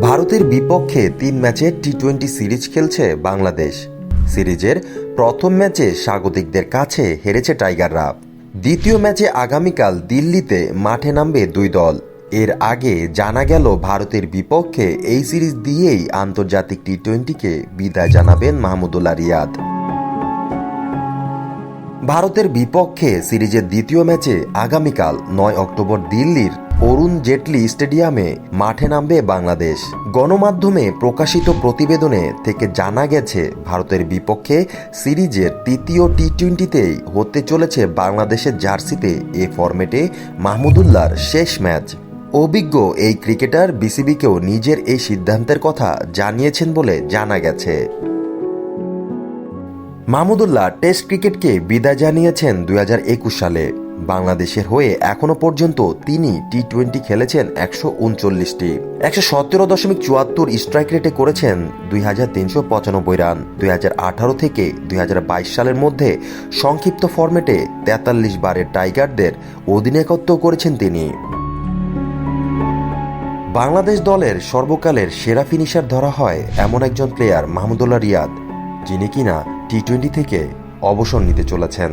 ভারতের বিপক্ষে ৩ ম্যাচের টি-20 সিরিজ খেলছে বাংলাদেশ। সিরিজের প্রথম ম্যাচে স্বাগতিকদের কাছে হেরেছে টাইগাররা। দ্বিতীয় ম্যাচে আগামীকাল দিল্লিতে মাঠে নামবে দুই দল। এর আগে জানা গেল ভারতের বিপক্ষে এই সিরিজ দিয়েই আন্তর্জাতিক টি-20কে বিদায় জানাবেন মাহমুদুল্লাহ রিয়াদ। ভারতের বিপক্ষে সিরিজের দ্বিতীয় ম্যাচে আগামীকাল ৯ অক্টোবর দিল্লির অরুণ জেটলি স্টেডিয়ামে মাঠে নামবে বাংলাদেশ। গণমাধ্যমে প্রকাশিত প্রতিবেদনে থেকে জানা গেছে, ভারতের বিপক্ষে সিরিজের তৃতীয় টি-20তেই হতে চলেছে বাংলাদেশের জার্সিতে এ ফরম্যাটে মাহমুদুল্লাহর শেষ ম্যাচ। অভিজ্ঞ এই ক্রিকেটার বিসিবিকেও নিজের এই সিদ্ধান্তের কথা জানিয়েছেন বলে জানা গেছে। মাহমুদুল্লাহ টেস্ট ক্রিকেটকে বিদায় জানিয়েছেন ২০২১ সালে। বাংলাদেশের হয়ে এখনো পর্যন্ত তিনি টি-20 খেলেছেন ১৩৯টি, ১১৭.৭৪ স্ট্রাইক রেটে করেছেন ২৩৯৫ রান। ২০১৮ থেকে ২০২২ সালের মধ্যে সংক্ষিপ্ত ফরম্যাটে ৪৩ বারের টাইগারদের অধিনায়কত্ব করেছেন তিনি। বাংলাদেশ দলের সর্বকালের সেরা ফিনিশার ধরা হয় এমন একজন প্লেয়ার মাহমুদুল্লাহ রিয়াদ, যিনি কিনা টি-20 থেকে অবসর নিতে চলেছেন।